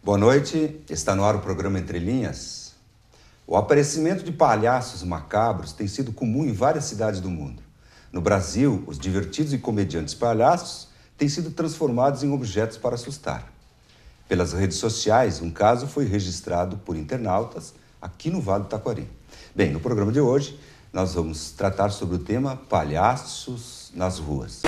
Boa noite, está no ar o programa Entre Linhas. O aparecimento de palhaços macabros tem sido comum em várias cidades do mundo. No Brasil, os divertidos e comediantes palhaços têm sido transformados em objetos para assustar. Pelas redes sociais, um caso foi registrado por internautas aqui no Vale do Taquari. Bem, no programa de hoje, nós vamos tratar sobre o tema palhaços nas ruas.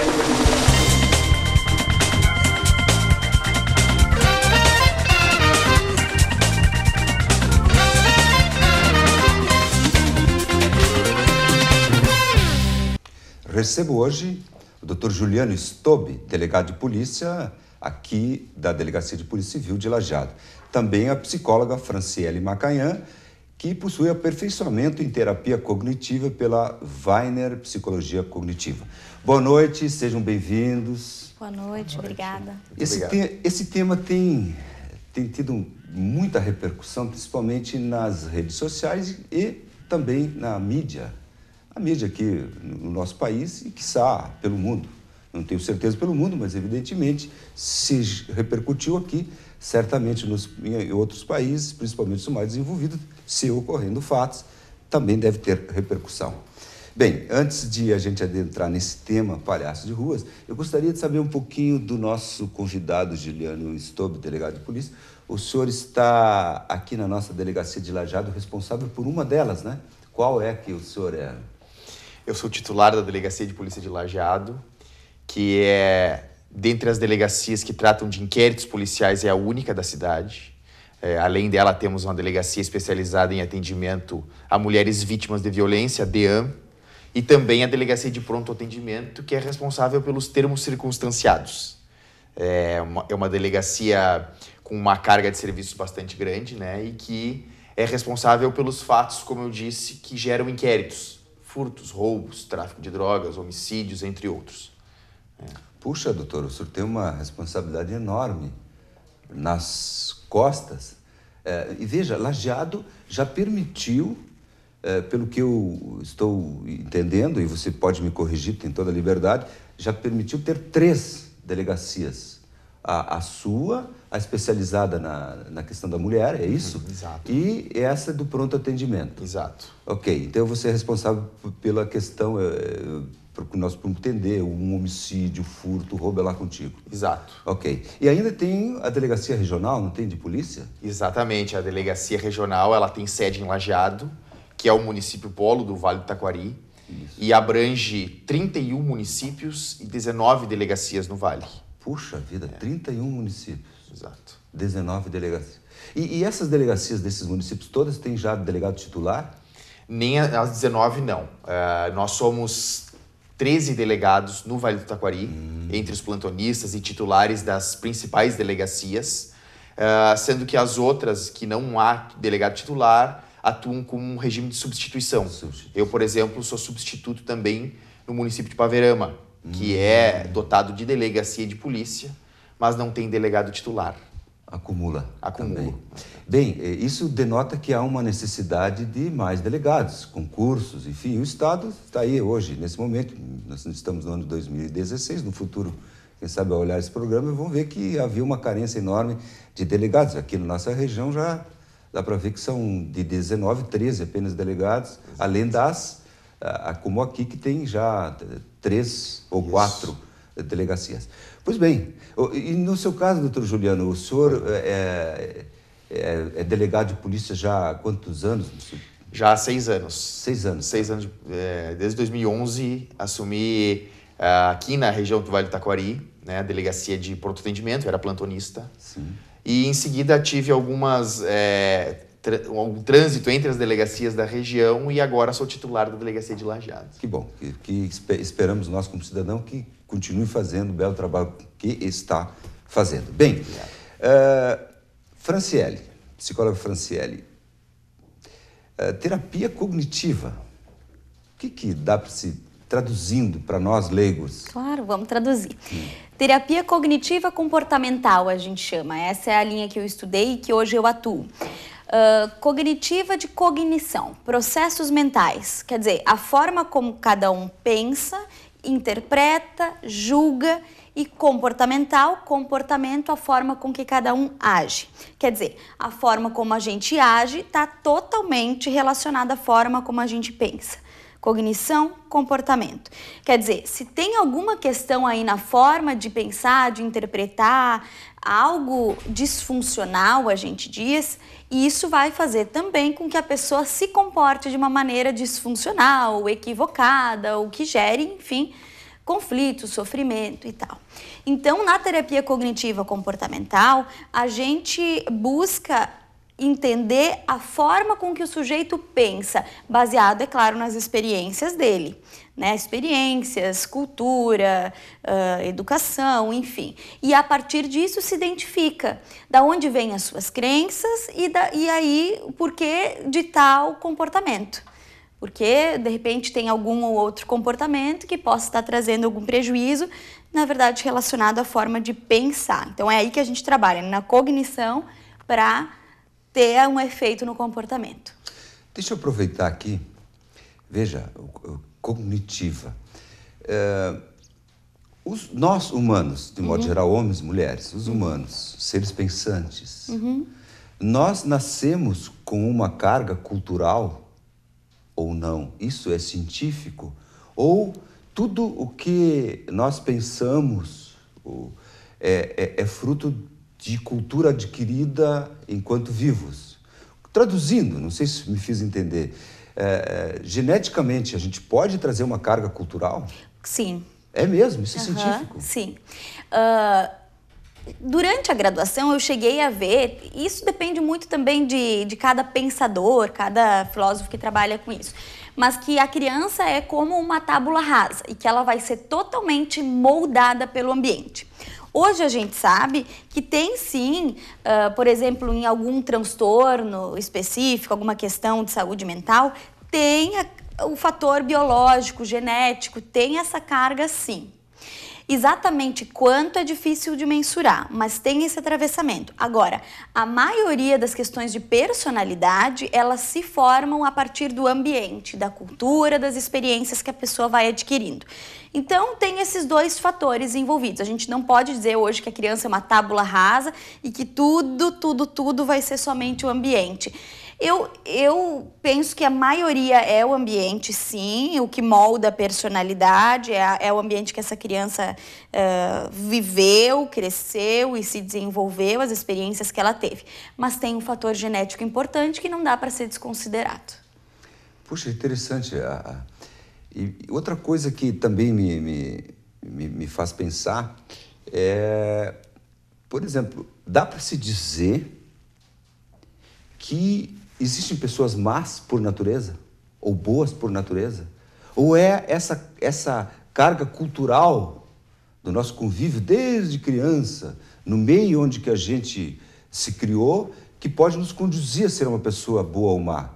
Recebo hoje o Dr. Juliano Stobi, delegado de polícia aqui da Delegacia de Polícia Civil de Lajeado. Também a psicóloga Franciele Macanhã, que possui aperfeiçoamento em terapia cognitiva pela Weiner Psicologia Cognitiva. Boa noite, sejam bem-vindos. Boa noite, obrigada. Esse tema tem tido muita repercussão, principalmente nas redes sociais e também na mídia. A mídia aqui no nosso país e, quiçá, pelo mundo. Não tenho certeza pelo mundo, mas, evidentemente, se repercutiu aqui, certamente em outros países, principalmente os mais desenvolvidos, se ocorrendo fatos, também deve ter repercussão. Bem, antes de a gente adentrar nesse tema, palhaço de ruas, eu gostaria de saber um pouquinho do nosso convidado, Juliano Stobi, delegado de polícia. O senhor está aqui na nossa delegacia de Lajeado, responsável por uma delas, né? Qual é que o senhor é? Eu sou titular da Delegacia de Polícia de Lajeado, que é, dentre as delegacias que tratam de inquéritos policiais, é a única da cidade. Além dela, temos uma delegacia especializada em atendimento a mulheres vítimas de violência, a DEAM, e também a Delegacia de Pronto Atendimento, que é responsável pelos termos circunstanciados. É uma delegacia com uma carga de serviços bastante grande, né, e que é responsável pelos fatos, como eu disse, que geram inquéritos. Furtos, roubos, tráfico de drogas, homicídios, entre outros. Puxa, doutor, o senhor tem uma responsabilidade enorme nas costas. E veja, Lajeado já permitiu, pelo que eu estou entendendo, e você pode me corrigir, tem toda a liberdade, já permitiu ter 3 delegacias. A sua, a especializada na questão da mulher, é isso? Exato. E essa do pronto atendimento. Exato. Ok, então você é responsável pela questão, porque nós podemos entender, um homicídio, furto, roubo é lá contigo. Exato. Ok. E ainda tem a delegacia regional, não tem, de polícia? Exatamente. A delegacia regional, ela tem sede em Lajeado, que é o município polo do Vale do Taquari, e abrange 31 municípios e 19 delegacias no Vale. Puxa vida, 31 municípios. Exato. 19 delegacias. E essas delegacias desses municípios todas têm já delegado titular? Nem as 19, não. Nós somos 13 delegados no Vale do Taquari, entre os plantonistas e titulares das principais delegacias, sendo que as outras, que não há delegado titular, atuam com um regime de substituição. Eu, por exemplo, sou substituto também no município de Paverama, que é dotado de delegacia de polícia, mas não tem delegado titular. Acumula. Acumulo. Bem, isso denota que há uma necessidade de mais delegados, concursos, enfim. O Estado está aí hoje, nesse momento. Nós estamos no ano 2016, no futuro, quem sabe, ao olhar esse programa, vão ver que havia uma carência enorme de delegados. Aqui na nossa região já dá para ver que são de 19, 13 apenas delegados, além das, como aqui, que tem já 3 ou 4 delegacias. Pois bem, e no seu caso, doutor Juliano, o senhor é delegado de polícia já há quantos anos? Já há 6 anos. 6 anos. 6 anos. Desde 2011, assumi aqui na região do Vale do Taquari, né, a delegacia de pronto atendimento, eu era plantonista. Sim. E em seguida tive algum trânsito entre as delegacias da região e agora sou titular da delegacia de Lajeado. Que bom, que esperamos nós como cidadão que continue fazendo o belo trabalho que está fazendo. Bem, Franciele, psicóloga Franciele, terapia cognitiva, o que dá para se traduzindo para nós leigos? Claro, vamos traduzir. Terapia cognitiva comportamental, a gente chama. Essa é a linha que eu estudei e que hoje eu atuo. Cognitiva de cognição, processos mentais. Quer dizer, a forma como cada um pensa, interpreta, julga E comportamental, comportamento, a forma com que cada um age. Quer dizer, a forma como a gente age está totalmente relacionada à forma como a gente pensa. Cognição, comportamento. Quer dizer, se tem alguma questão aí na forma de pensar, de interpretar, algo disfuncional, a gente diz, e isso vai fazer também com que a pessoa se comporte de uma maneira disfuncional, equivocada, o que gere, enfim, conflito, sofrimento e tal. Então, na terapia cognitiva comportamental, a gente busca entender a forma com que o sujeito pensa, baseado, é claro, nas experiências dele, né? Experiências, cultura, educação, enfim. E a partir disso se identifica da onde vêm as suas crenças e aí o porquê de tal comportamento. Porque, de repente, tem algum ou outro comportamento que possa estar trazendo algum prejuízo, na verdade, relacionado à forma de pensar. Então, é aí que a gente trabalha, na cognição, para ter um efeito no comportamento. Deixa eu aproveitar aqui. Veja, cognitiva. Nós, humanos, de modo geral, homens, mulheres, os humanos, seres pensantes, nós nascemos com uma carga cultural ou não? Isso é científico? Ou tudo o que nós pensamos é fruto de cultura adquirida enquanto vivos? Traduzindo, não sei se me fiz entender, geneticamente a gente pode trazer uma carga cultural? Sim. É mesmo? Isso é científico? Sim. Durante a graduação eu cheguei a ver, isso depende muito também de cada pensador, cada filósofo que trabalha com isso, mas que a criança é como uma tábula rasa e que ela vai ser totalmente moldada pelo ambiente. Hoje a gente sabe que tem sim, por exemplo, em algum transtorno específico, alguma questão de saúde mental, tem o fator biológico, genético, tem essa carga sim. Exatamente quanto é difícil de mensurar, mas tem esse atravessamento. Agora, a maioria das questões de personalidade, elas se formam a partir do ambiente, da cultura, das experiências que a pessoa vai adquirindo. Então, tem esses dois fatores envolvidos. A gente não pode dizer hoje que a criança é uma tábula rasa e que tudo vai ser somente o ambiente. Eu penso que a maioria é o ambiente, sim, o que molda a personalidade, é o ambiente que essa criança viveu, cresceu e se desenvolveu, as experiências que ela teve. Mas tem um fator genético importante que não dá para ser desconsiderado. Puxa, interessante. E outra coisa que também me faz pensar é, por exemplo, dá para se dizer que existem pessoas más por natureza? Ou boas por natureza? Ou é essa carga cultural do nosso convívio desde criança, no meio onde que a gente se criou, que pode nos conduzir a ser uma pessoa boa ou má?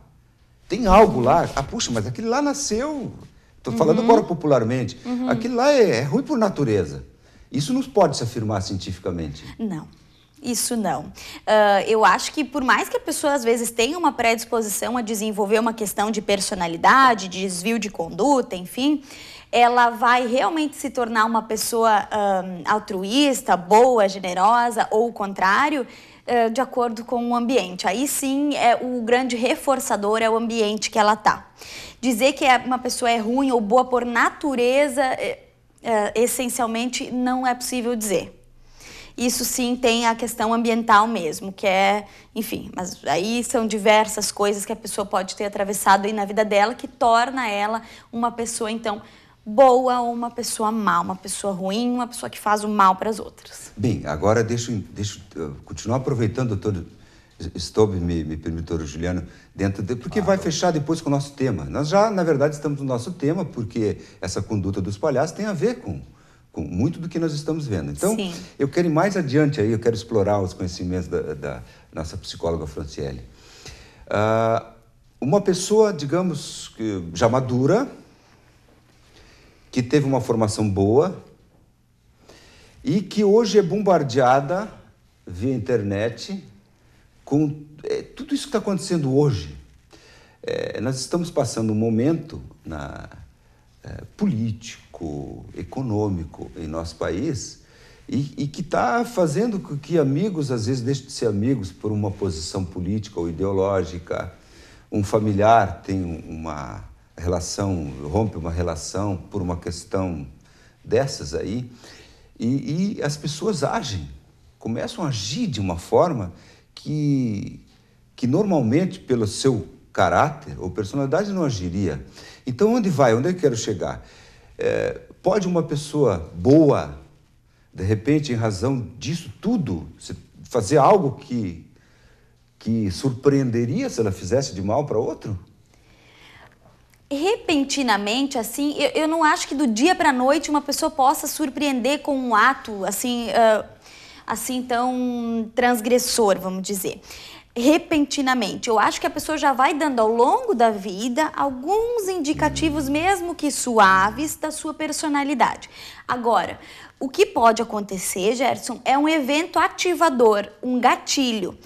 Tem algo lá, puxa, mas aquele lá nasceu, estou falando agora popularmente, aquele lá é ruim por natureza. Isso não pode se afirmar cientificamente. Não. Isso não. Eu acho que por mais que a pessoa às vezes tenha uma predisposição a desenvolver uma questão de personalidade, de desvio de conduta, enfim, ela vai realmente se tornar uma pessoa altruísta, boa, generosa ou o contrário, de acordo com o ambiente. Aí sim, o grande reforçador é o ambiente que ela está. Dizer que uma pessoa é ruim ou boa por natureza, essencialmente, não é possível dizer. Isso sim tem a questão ambiental mesmo, que enfim, mas aí são diversas coisas que a pessoa pode ter atravessado aí na vida dela que torna ela uma pessoa, então, boa ou uma pessoa má, uma pessoa ruim, uma pessoa que faz o mal para as outras. Bem, agora deixa eu continuar aproveitando, doutor Stobe, me permite, doutor Juliano, porque vai fechar depois com o nosso tema. Nós já, na verdade, estamos no nosso tema, porque essa conduta dos palhaços tem a ver com muito do que nós estamos vendo. Então, sim, eu quero ir mais adiante aí, eu quero explorar os conhecimentos da nossa psicóloga Franciele. Uma pessoa, digamos, já madura, que teve uma formação boa e que hoje é bombardeada via internet com tudo isso que está acontecendo hoje. Nós estamos passando um momento político, econômico em nosso país, e que está fazendo com que amigos, às vezes, deixem de ser amigos por uma posição política ou ideológica. Um familiar tem uma relação, rompe uma relação por uma questão dessas aí, e as pessoas agem, começam a agir de uma forma que normalmente, pelo seu caráter ou personalidade, não agiria. Então, onde vai? Onde eu quero chegar? Pode uma pessoa boa, de repente, em razão disso tudo, fazer algo que surpreenderia se ela fizesse de mal para outro? Repentinamente, assim, eu não acho que do dia para a noite uma pessoa possa surpreender com um ato assim tão transgressor, vamos dizer. Repentinamente, eu acho que a pessoa já vai dando ao longo da vida alguns indicativos, mesmo que suaves, da sua personalidade. Agora, o que pode acontecer, Gerson, é um evento ativador, um gatilho,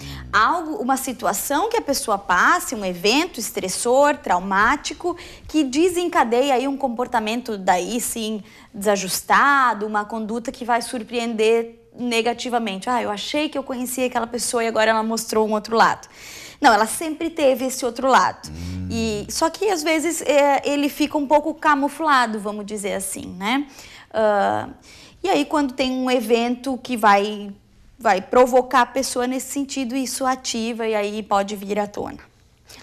uma situação que a pessoa passe, um evento estressor, traumático, que desencadeia aí um comportamento daí sim desajustado, uma conduta que vai surpreender negativamente. Eu achei que eu conhecia aquela pessoa e agora ela mostrou um outro lado. Não, ela sempre teve esse outro lado. Só que às vezes ele fica um pouco camuflado, vamos dizer assim, né? E aí quando tem um evento que vai provocar a pessoa nesse sentido, isso ativa e aí pode vir à tona.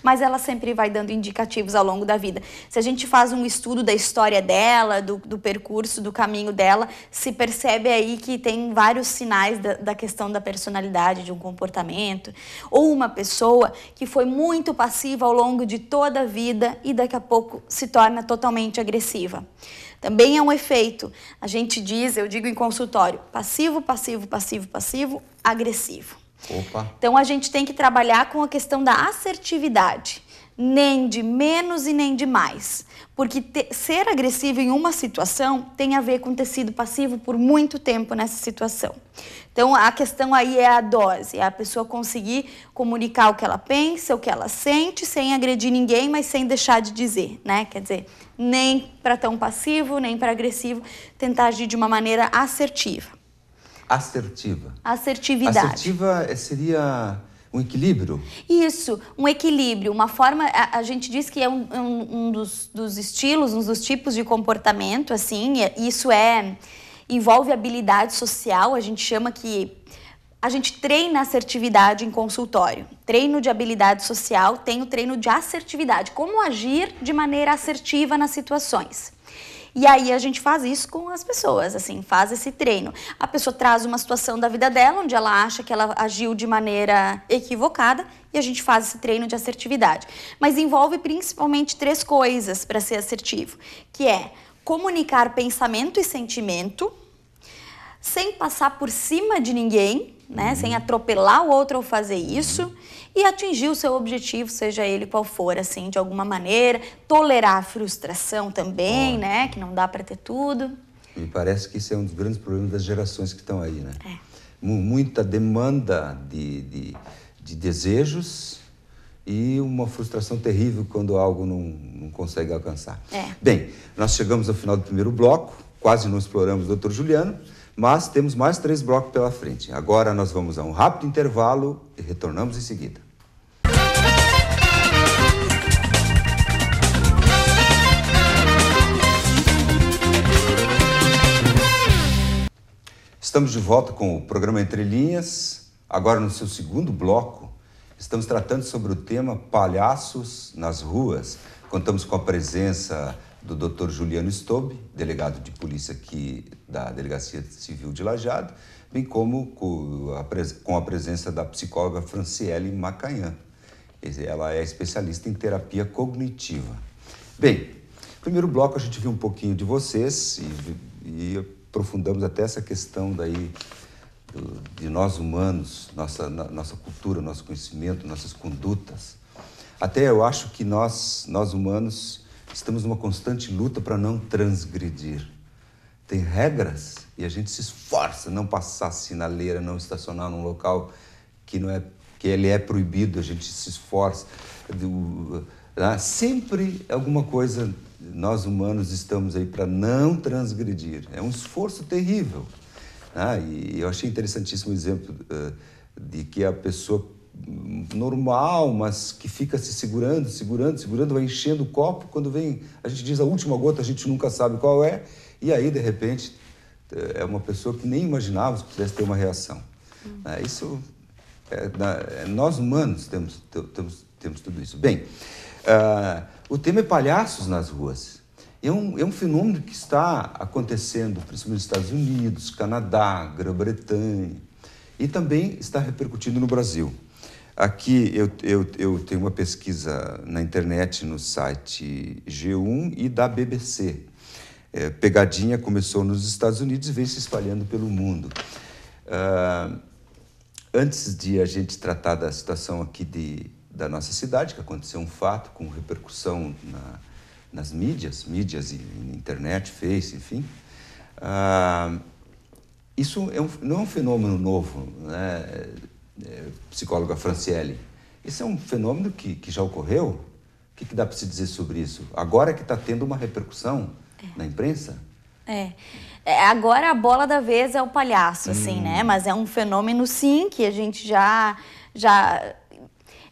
Mas ela sempre vai dando indicativos ao longo da vida. Se a gente faz um estudo da história dela, do percurso, do caminho dela, se percebe aí que tem vários sinais da questão da personalidade, de um comportamento. Ou uma pessoa que foi muito passiva ao longo de toda a vida e daqui a pouco se torna totalmente agressiva. Também é um efeito. A gente diz, eu digo em consultório, passivo, passivo, passivo, passivo, agressivo. Opa. Então, a gente tem que trabalhar com a questão da assertividade, nem de menos e nem de mais, porque ser agressivo em uma situação tem a ver com ter sido passivo por muito tempo nessa situação. Então, a questão aí é a dose, é a pessoa conseguir comunicar o que ela pensa, o que ela sente, sem agredir ninguém, mas sem deixar de dizer, né? Quer dizer, nem para tão passivo, nem para agressivo, tentar agir de uma maneira assertiva. Assertiva. Assertividade. Assertiva seria um equilíbrio? Isso, um equilíbrio, uma forma, a gente diz que é um dos estilos, um dos tipos de comportamento, assim, isso envolve habilidade social, a gente chama que a gente treina assertividade em consultório. Treino de habilidade social, tem o treino de assertividade, como agir de maneira assertiva nas situações. E aí a gente faz isso com as pessoas, assim, faz esse treino. A pessoa traz uma situação da vida dela, onde ela acha que ela agiu de maneira equivocada, e a gente faz esse treino de assertividade. Mas envolve principalmente 3 coisas para ser assertivo, que é comunicar pensamento e sentimento, sem passar por cima de ninguém, né, sem atropelar o outro ao fazer isso, e atingir o seu objetivo, seja ele qual for, assim, de alguma maneira. Tolerar a frustração também, né, que não dá para ter tudo. Me parece que isso é um dos grandes problemas das gerações que estão aí, né? Muita demanda de desejos e uma frustração terrível quando algo não consegue alcançar. Bem, nós chegamos ao final do primeiro bloco, quase não exploramos o Dr. Juliano, mas temos mais 3 blocos pela frente. Agora nós vamos a um rápido intervalo e retornamos em seguida. Estamos de volta com o programa Entre Linhas. Agora no seu segundo bloco, estamos tratando sobre o tema palhaços nas ruas. Contamos com a presença do Dr. Juliano Stobe, delegado de polícia aqui da Delegacia Civil de Lajeado, bem como com a presença da psicóloga Franciele Macanhã. Ela é especialista em terapia cognitiva. Bem, no primeiro bloco a gente viu um pouquinho de vocês e aprofundamos até essa questão daí de nós humanos, nossa cultura, nosso conhecimento, nossas condutas. Até eu acho que nós humanos estamos numa constante luta para não transgredir. Tem regras e a gente se esforça não passar sinaleira, não estacionar num local que ele é proibido, a gente se esforça. Sempre alguma coisa, nós humanos estamos aí para não transgredir. É um esforço terrível. E eu achei interessantíssimo o exemplo de que a pessoa normal, mas que fica se segurando, vai enchendo o copo. Quando vem, a gente diz a última gota, a gente nunca sabe qual é. E aí, de repente, é uma pessoa que nem imaginava que pudesse ter uma reação. Isso, nós humanos temos tudo isso. Bem, o tema é palhaços nas ruas. É um fenômeno que está acontecendo, principalmente nos Estados Unidos, Canadá, Grã-Bretanha, e também está repercutindo no Brasil. Aqui eu tenho uma pesquisa na internet, no site G1 e da BBC. Pegadinha começou nos Estados Unidos e vem se espalhando pelo mundo. Antes de a gente tratar da situação aqui da nossa cidade, que aconteceu um fato com repercussão nas mídias e internet, Face, enfim, isso não é um fenômeno novo, né? Psicóloga Franciele. Isso é um fenômeno que já ocorreu. O que dá para se dizer sobre isso? Agora que está tendo uma repercussão na imprensa? Agora a bola da vez é o palhaço, assim, né? Mas é um fenômeno, sim, que a gente já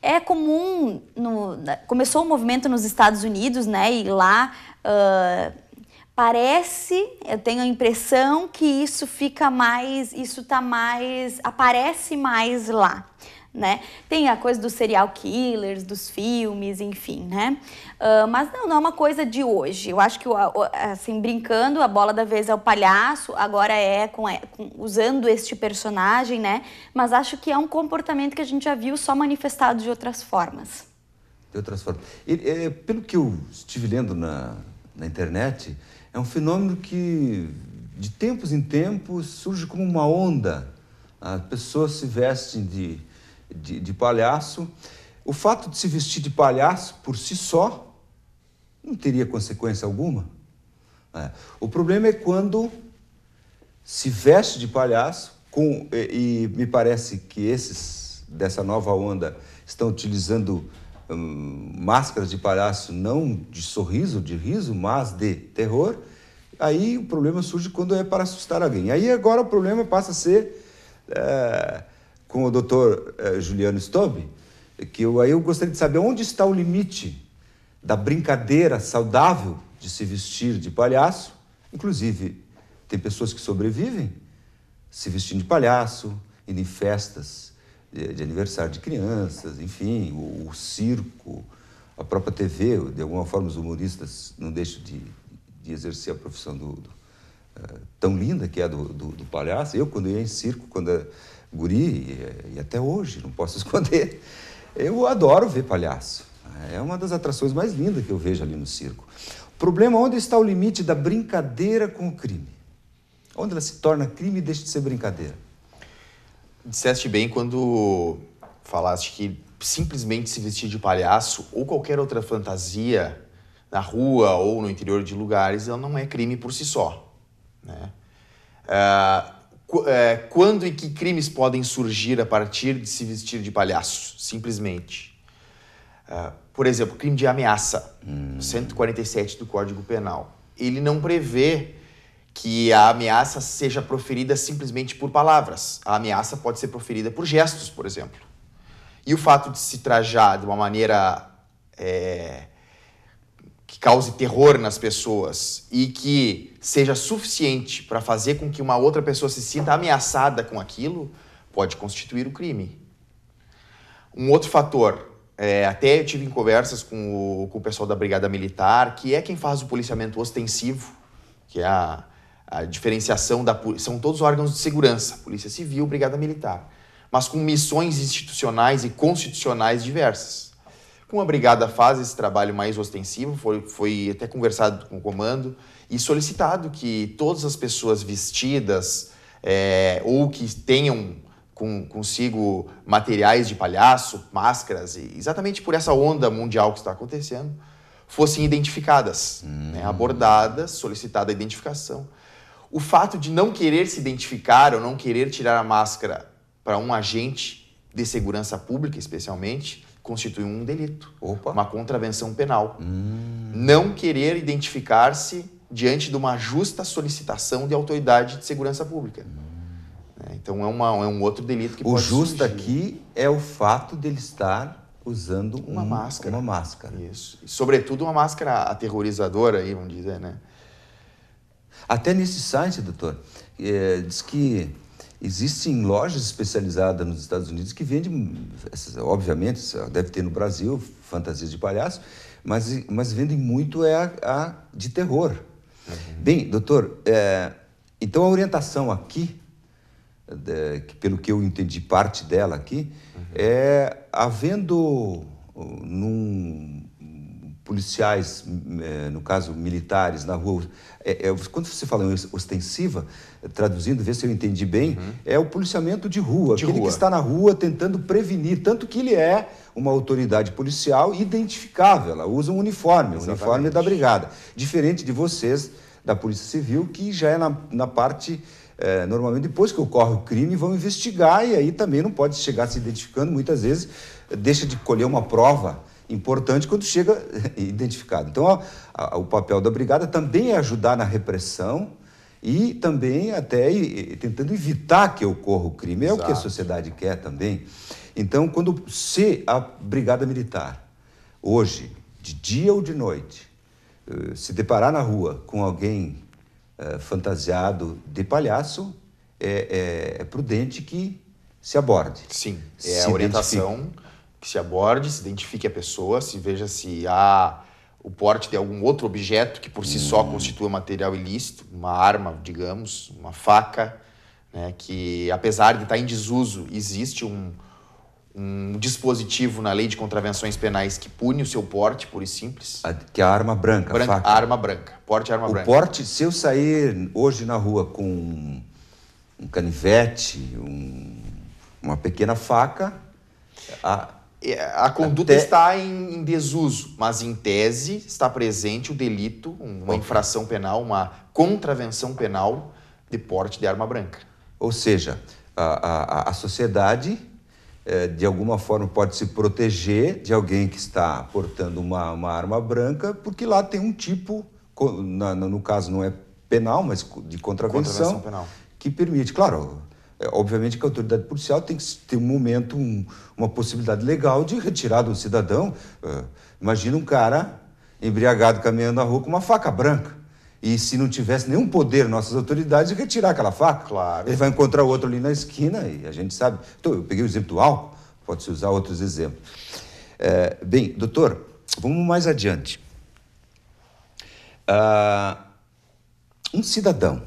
é comum. Começou o movimento nos Estados Unidos, né? E lá eu tenho a impressão que isso aparece mais lá, né? Tem a coisa dos serial killers, dos filmes, enfim, né? Mas não é uma coisa de hoje. Eu acho que, assim, brincando, a bola da vez é o palhaço, agora usando este personagem, né? Mas acho que é um comportamento que a gente já viu só manifestado de outras formas. Pelo que eu estive lendo na internet, é um fenômeno que, de tempos em tempos, surge como uma onda. As pessoas se vestem de palhaço. O fato de se vestir de palhaço, por si só, não teria consequência alguma. O problema é quando se veste de palhaço, e me parece que esses dessa nova onda estão utilizando máscaras de palhaço não de sorriso, de riso, mas de terror. Aí o problema surge quando é para assustar alguém. Aí agora o problema passa a ser com o doutor Juliano Stobe, que eu gostaria de saber onde está o limite da brincadeira saudável de se vestir de palhaço. Inclusive, tem pessoas que sobrevivem se vestindo de palhaço, indo em festas de aniversário de crianças, enfim, o circo, a própria TV. De alguma forma, os humoristas não deixam de exercer a profissão tão linda que é do palhaço. Eu, quando ia em circo, quando era guri, e até hoje, não posso esconder, eu adoro ver palhaço. É uma das atrações mais lindas que eu vejo ali no circo. O problema é onde está o limite da brincadeira com o crime. Onde ela se torna crime e deixa de ser brincadeira. Disseste bem quando falaste que simplesmente se vestir de palhaço ou qualquer outra fantasia na rua ou no interior de lugares, ela não é crime por si só, né? Quando e que crimes podem surgir a partir de se vestir de palhaço? Simplesmente. Por exemplo, crime de ameaça, 147 do Código Penal. Ele não prevê que a ameaça seja proferida simplesmente por palavras. A ameaça pode ser proferida por gestos, por exemplo. E o fato de se trajar de uma maneira que cause terror nas pessoas e que seja suficiente para fazer com que uma outra pessoa se sinta ameaçada com aquilo, pode constituir o crime. Um outro fator, até eu tive em conversas com o pessoal da Brigada Militar, que é quem faz o policiamento ostensivo, que é a diferenciação são todos órgãos de segurança, Polícia Civil, Brigada Militar, mas com missões institucionais e constitucionais diversas. Como a Brigada faz esse trabalho mais ostensivo, foi até conversado com o comando e solicitado que todas as pessoas vestidas ou que tenham consigo materiais de palhaço, máscaras, e exatamente por essa onda mundial que está acontecendo, fossem identificadas, né, abordadas, solicitada a identificação. O fato de não querer se identificar ou não querer tirar a máscara para um agente de segurança pública, especialmente, constitui um delito, uma contravenção penal. Não querer identificar-se diante de uma justa solicitação de autoridade de segurança pública. Então, é um outro delito que o pode justo surgir. aqui é o fato dele estar usando Uma máscara. Uma máscara. Isso. E, sobretudo, uma máscara aterrorizadora, aí, vamos dizer, né? Até nesse site, doutor, diz que existem lojas especializadas nos Estados Unidos que vendem, obviamente, deve ter no Brasil, fantasias de palhaço, mas vendem muito a de terror. Bem, doutor, então a orientação aqui, que pelo que eu entendi parte dela aqui, havendo policiais, no caso militares, na rua, quando você fala em ostensiva, traduzindo, ver se eu entendi bem, é o policiamento de rua, aquele que está na rua tentando prevenir, tanto que ele é uma autoridade policial identificável, ela usa um uniforme, o uniforme da brigada, diferente de vocês, da Polícia Civil, que já é na parte, normalmente depois que ocorre o crime, vão investigar e aí também não pode chegar se identificando, muitas vezes deixa de colher uma prova importante quando chega identificado. Então, o papel da brigada também é ajudar na repressão e também até tentando evitar que ocorra o crime. É o que a sociedade quer também. Então, se a brigada militar, hoje, de dia ou de noite, se deparar na rua com alguém fantasiado de palhaço, é prudente que se aborde. Sim, a orientação que se aborde, se identifique a pessoa, se veja se há o porte de algum outro objeto que por si só constitua material ilícito, uma arma, digamos, uma faca, né, que apesar de estar em desuso, existe um dispositivo na lei de contravenções penais que pune o seu porte, pura e simples. Que é a arma branca, a faca. A arma branca, porte arma branca. O porte, se eu sair hoje na rua com um canivete, uma pequena faca... A conduta está em desuso, mas em tese está presente o delito, uma infração penal, uma contravenção penal de porte de arma branca. Ou seja, a sociedade, de alguma forma, pode se proteger de alguém que está portando uma arma branca, porque lá tem um tipo, no caso não é penal, mas de contravenção penal, que permite, claro... Obviamente que a autoridade policial tem que ter um momento, uma possibilidade legal de retirar do cidadão. Imagina um cara embriagado caminhando na rua com uma faca branca. E se não tivesse nenhum poder nossas autoridades de retirar aquela faca, claro, ele vai encontrar outro ali na esquina e a gente sabe. Então, eu peguei o exemplo do álcool, pode-se usar outros exemplos. Bem, doutor, vamos mais adiante. Um cidadão,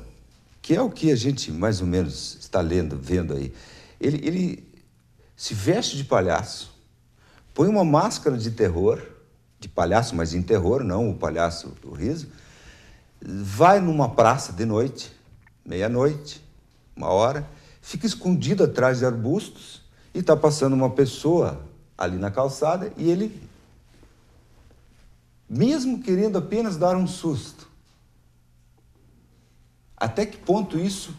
que é o que a gente mais ou menos está vendo aí, ele se veste de palhaço, põe uma máscara de terror, de palhaço, mas em terror, não o palhaço do riso, vai numa praça de noite, meia-noite, 1h, fica escondido atrás de arbustos e está passando uma pessoa ali na calçada e ele, mesmo querendo apenas dar um susto, até que ponto isso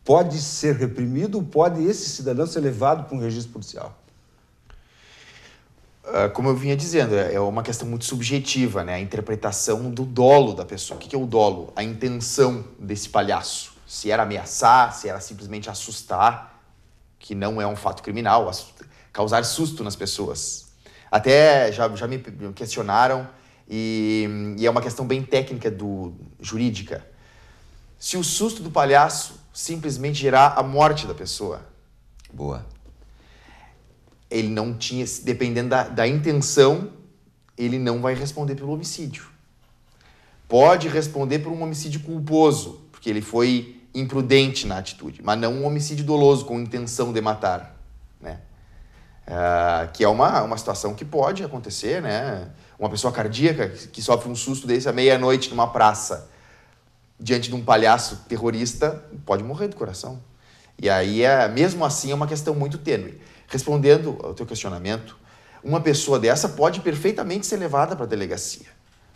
pode ser reprimido ou pode esse cidadão ser levado para um registro policial? Como eu vinha dizendo, é uma questão muito subjetiva, né? A interpretação do dolo da pessoa. O que é o dolo? A intenção desse palhaço. Se era ameaçar, se era simplesmente assustar, que não é um fato criminal, causar susto nas pessoas. Até já me questionaram, e é uma questão bem técnica jurídica. Se o susto do palhaço simplesmente gerar a morte da pessoa. Boa. Ele não tinha, dependendo da intenção, ele não vai responder pelo homicídio. Pode responder por um homicídio culposo, porque ele foi imprudente na atitude, mas não um homicídio doloso com intenção de matar, né? Que é uma situação que pode acontecer, né? Uma pessoa cardíaca que sofre um susto desse à meia-noite numa praça, diante de um palhaço terrorista, pode morrer do coração. E aí, mesmo assim, é uma questão muito tênue. Respondendo ao teu questionamento, uma pessoa dessa pode perfeitamente ser levada para a delegacia.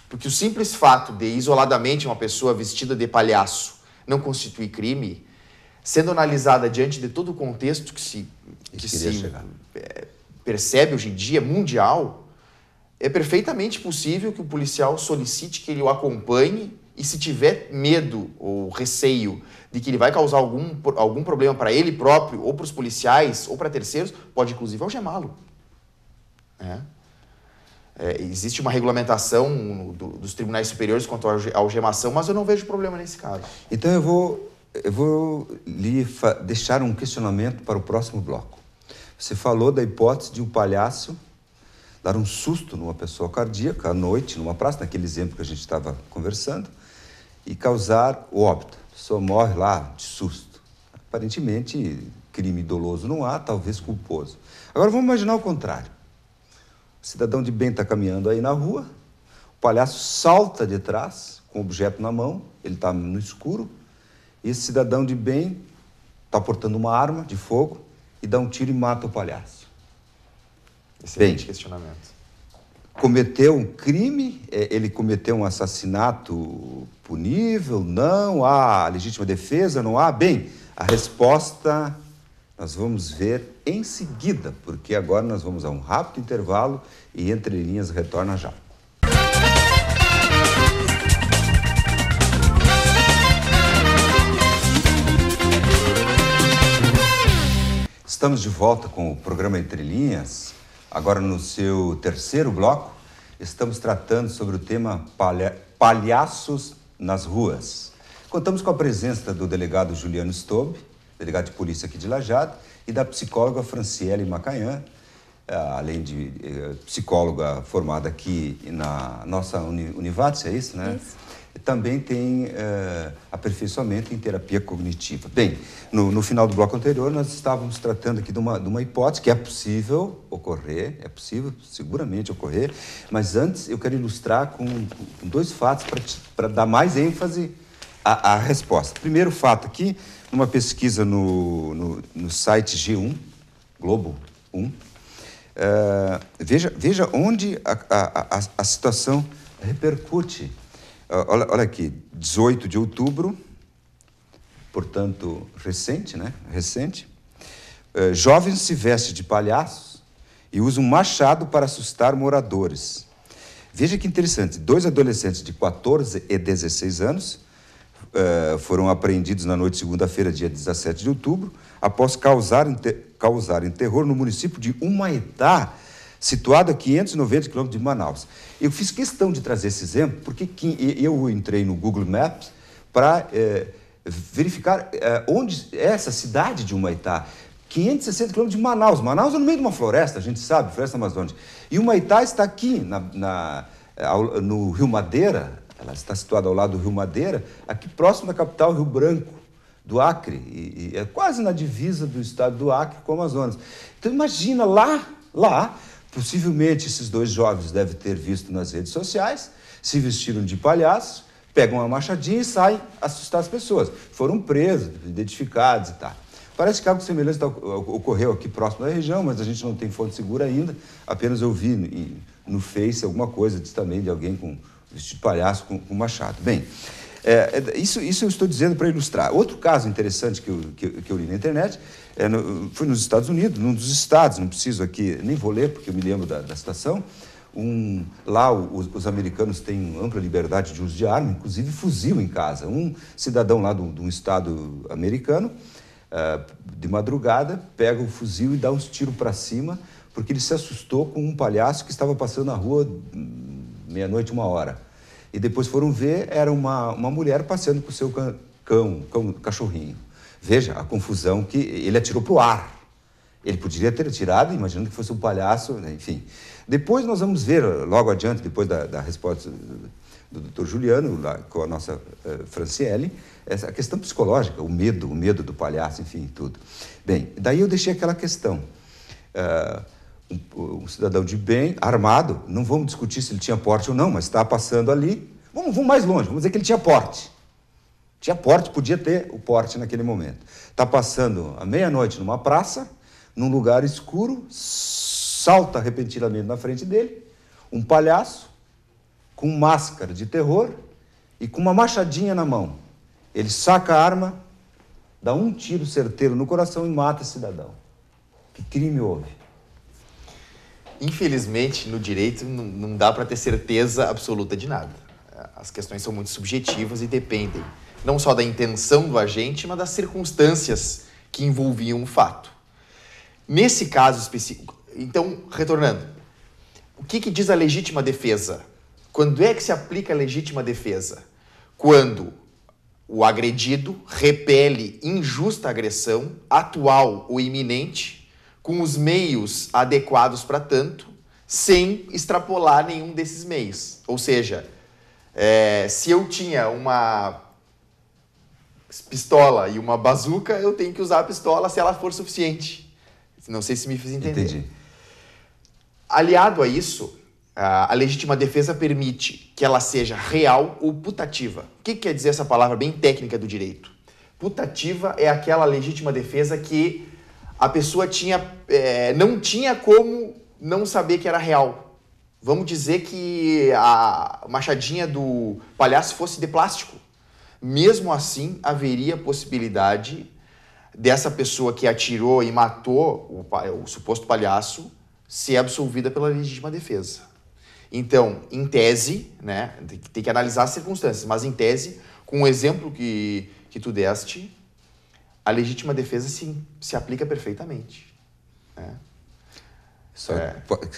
Porque o simples fato de, isoladamente, uma pessoa vestida de palhaço não constitui crime, sendo analisada diante de todo o contexto que se percebe hoje em dia, mundial, é perfeitamente possível que o policial solicite que ele o acompanhe e se tiver medo ou receio de que ele vai causar algum problema para ele próprio, ou para os policiais, ou para terceiros, pode inclusive algemá-lo. Existe uma regulamentação dos tribunais superiores quanto à algemação, mas eu não vejo problema nesse caso. Então eu vou lhe deixar um questionamento para o próximo bloco. Você falou da hipótese de um palhaço dar um susto numa pessoa cardíaca à noite, numa praça, naquele exemplo que a gente estava conversando, e causar o óbito. A pessoa morre lá de susto. Aparentemente, crime doloso não há, talvez culposo. Agora vamos imaginar o contrário. O cidadão de bem está caminhando aí na rua, o palhaço salta de trás, com o objeto na mão, ele está no escuro, e esse cidadão de bem está portando uma arma de fogo e dá um tiro e mata o palhaço. Excelente questionamento. Cometeu um crime? Ele cometeu um assassinato punível? Não? Há legítima defesa? Não há? Bem, a resposta nós vamos ver em seguida, porque agora nós vamos a um rápido intervalo e Entre Linhas retorna já. Estamos de volta com o programa Entre Linhas. Agora, no seu terceiro bloco, estamos tratando sobre o tema palhaços nas ruas. Contamos com a presença do delegado Juliano Stobe, delegado de polícia aqui de Lajeado, e da psicóloga Franciele Macanhã, além de psicóloga formada aqui na nossa Univates, é isso, né? Isso. Também tem aperfeiçoamento em terapia cognitiva. Bem, no final do bloco anterior, nós estávamos tratando aqui de uma hipótese que é possível ocorrer, é possível seguramente ocorrer, mas antes eu quero ilustrar com dois fatos para dar mais ênfase à resposta. Primeiro fato aqui, numa pesquisa no site G1, Globo 1, veja onde a situação repercute. Olha aqui, 18 de outubro, portanto, recente, né? Recente. Jovem se veste de palhaços e usa um machado para assustar moradores. Veja que interessante, 2 adolescentes de 14 e 16 anos foram apreendidos na noite de segunda-feira, dia 17 de outubro, após causarem terror no município de Humaitá, situado a 590 quilômetros de Manaus. Eu fiz questão de trazer esse exemplo porque eu entrei no Google Maps para verificar onde é essa cidade de Humaitá. 560 quilômetros de Manaus. Manaus é no meio de uma floresta, a gente sabe, floresta amazônica. E Humaitá está aqui, no Rio Madeira, ela está situada ao lado do Rio Madeira, aqui próximo da capital, Rio Branco, do Acre, e é quase na divisa do estado do Acre com o Amazonas. Então imagina lá, possivelmente esses 2 jovens devem ter visto nas redes sociais, se vestiram de palhaço, pegam uma machadinha e saem assustar as pessoas. Foram presos, identificados e tal. Parece que algo semelhante ocorreu aqui próximo da região, mas a gente não tem fonte segura ainda, apenas eu vi no Face alguma coisa também de alguém com vestido de palhaço com machado. Bem, isso eu estou dizendo para ilustrar. Outro caso interessante que eu li na internet foi nos Estados Unidos, num dos estados, não preciso aqui, nem vou ler porque eu me lembro da situação. Lá os americanos têm ampla liberdade de uso de arma, inclusive fuzil em casa. Um cidadão lá de um estado americano, de madrugada, pega o fuzil e dá uns tiros para cima, porque ele se assustou com um palhaço que estava passando na rua meia-noite, 1h. E depois foram ver, era uma mulher passeando com o seu cachorrinho. Veja a confusão que ele atirou para o ar. Ele poderia ter atirado, imaginando que fosse um palhaço, né? Enfim. Depois nós vamos ver, logo adiante, depois da resposta do Dr. Juliano, lá, com a nossa Franciele, essa questão psicológica, o medo do palhaço, enfim, tudo. Bem, daí eu deixei aquela questão. Um cidadão de bem, armado, não vamos discutir se ele tinha porte ou não, mas está passando ali. Vamos mais longe, vamos dizer que ele tinha porte. Tinha porte, podia ter o porte naquele momento. Está passando à meia-noite numa praça, num lugar escuro, salta repentinamente na frente dele um palhaço com máscara de terror e com uma machadinha na mão. Ele saca a arma, dá um tiro certeiro no coração e mata esse cidadão. Que crime houve? Infelizmente, no direito, não dá para ter certeza absoluta de nada. as questões são muito subjetivas e dependem não só da intenção do agente, mas das circunstâncias que envolviam o fato. Nesse caso específico, então, retornando, o que diz a legítima defesa? Quando é que se aplica a legítima defesa? Quando o agredido repele injusta agressão, atual ou iminente, com os meios adequados para tanto, sem extrapolar nenhum desses meios. Ou seja, se eu tinha uma pistola e uma bazuca, eu tenho que usar a pistola se ela for suficiente. Não sei se me fiz entender. Entendi. Aliado a isso, a legítima defesa permite que ela seja real ou putativa. O que quer dizer essa palavra bem técnica do direito? Putativa é aquela legítima defesa que a pessoa não tinha como não saber que era real. Vamos dizer que a machadinha do palhaço fosse de plástico. Mesmo assim, haveria possibilidade dessa pessoa que atirou e matou o suposto palhaço ser absolvida pela legítima defesa. Então, em tese, né, tem que analisar as circunstâncias, mas em tese, com o exemplo que tu deste, a legítima defesa se aplica perfeitamente. Né?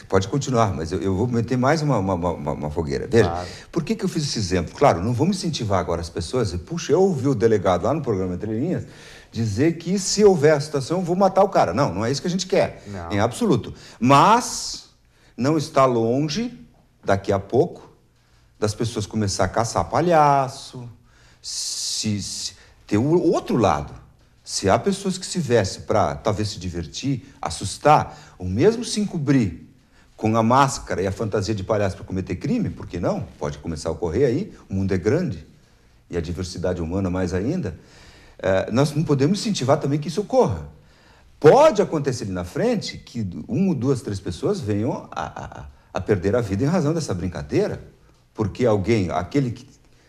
Pode continuar, mas eu vou meter mais uma fogueira. Veja, claro. Por que eu fiz esse exemplo? Claro, não vamos incentivar agora as pessoas. Puxa, eu ouvi o delegado lá no programa Entre Linhas dizer que se houver a situação, eu vou matar o cara. Não, não é isso que a gente quer, em absoluto. Mas não está longe, daqui a pouco, das pessoas começar a caçar palhaço, ter o outro lado. Se há pessoas que se vestem para talvez se divertir, assustar, ou mesmo se encobrir com a máscara e a fantasia de palhaço para cometer crime, por que não? Pode começar a ocorrer aí, o mundo é grande e a diversidade humana mais ainda. Nós não podemos incentivar também que isso ocorra. Pode acontecer ali na frente que 1, 2, 3 pessoas venham a perder a vida em razão dessa brincadeira, porque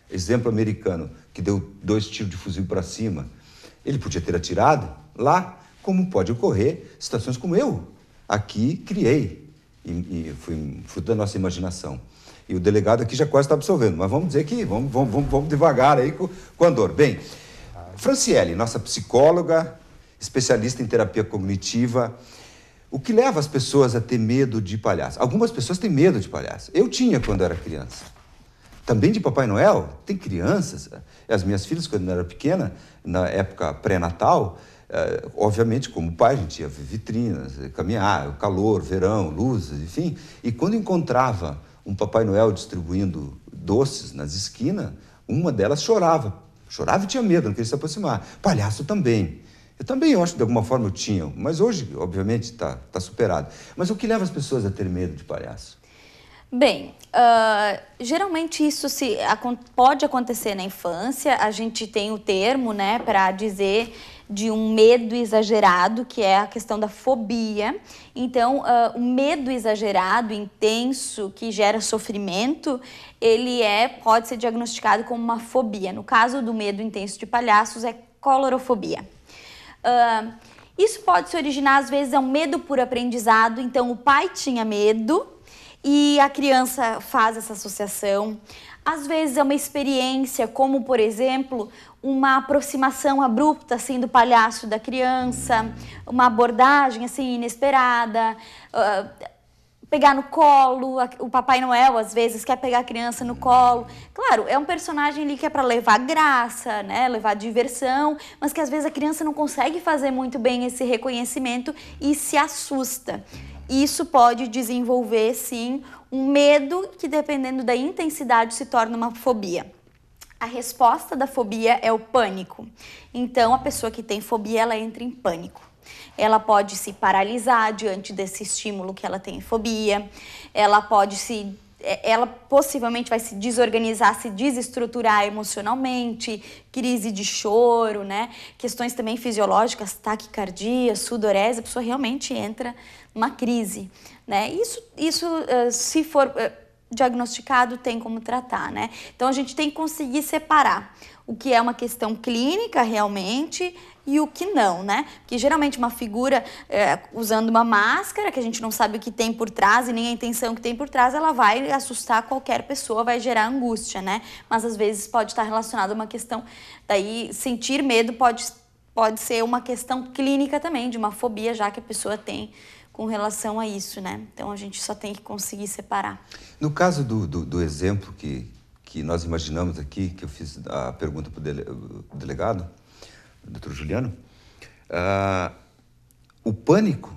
exemplo americano, que deu 2 tiros de fuzil para cima, ele podia ter atirado lá, como pode ocorrer situações como eu aqui criei, e foi fruto da nossa imaginação. E o delegado aqui já quase está absolvendo, mas vamos dizer que vamos devagar aí com a dor. Bem, Franciele, nossa psicóloga, especialista em terapia cognitiva, o que leva as pessoas a ter medo de palhaço? Algumas pessoas têm medo de palhaço. Eu tinha quando era criança. Também de Papai Noel, tem crianças. As minhas filhas, quando eu era pequena, na época pré-natal, obviamente, como pai, a gente ia ver vitrinas, caminhar, calor, verão, luzes, enfim. E quando encontrava um Papai Noel distribuindo doces nas esquinas, uma delas chorava. Chorava e tinha medo, não queria se aproximar. Palhaço também. Eu acho que de alguma forma eu tinha, mas hoje, obviamente, está superado. Mas o que leva as pessoas a ter medo de palhaço? Bem, geralmente isso pode acontecer na infância. A gente tem o termo, né, para dizer de um medo exagerado, que é a questão da fobia. Então, o medo exagerado, intenso, que gera sofrimento, ele pode ser diagnosticado como uma fobia. No caso do medo intenso de palhaços, é colorofobia. Isso pode se originar, às vezes, é um medo por aprendizado. Então, o pai tinha medo e a criança faz essa associação. Às vezes é uma experiência, como, por exemplo, uma aproximação abrupta, assim, do palhaço da criança, uma abordagem, assim, inesperada, pegar no colo. O Papai Noel, às vezes, quer pegar a criança no colo. Claro, é um personagem ali que é para levar graça, né, levar diversão, mas que, às vezes, a criança não consegue fazer muito bem esse reconhecimento e se assusta. Isso pode desenvolver, sim, um medo que, dependendo da intensidade, se torna uma fobia. A resposta da fobia é o pânico. Então, a pessoa que tem fobia, ela entra em pânico. Ela pode se paralisar diante desse estímulo que ela tem fobia. Ela possivelmente vai se desorganizar, se desestruturar emocionalmente, crise de choro, né? Questões também fisiológicas, taquicardia, sudorese, a pessoa realmente entra numa crise, né? Isso se for diagnosticado, tem como tratar, né? Então, a gente tem que conseguir separar o que é uma questão clínica realmente e o que não, né? Porque geralmente uma figura usando uma máscara, que a gente não sabe o que tem por trás e nem a intenção que tem por trás, ela vai assustar qualquer pessoa, vai gerar angústia, né? Mas às vezes pode estar relacionado a uma questão, daí sentir medo pode ser uma questão clínica também, de uma fobia já que a pessoa tem com relação a isso, né? Então a gente só tem que conseguir separar. No caso do exemplo que nós imaginamos aqui, que eu fiz a pergunta para o delegado, o doutor Juliano, o pânico,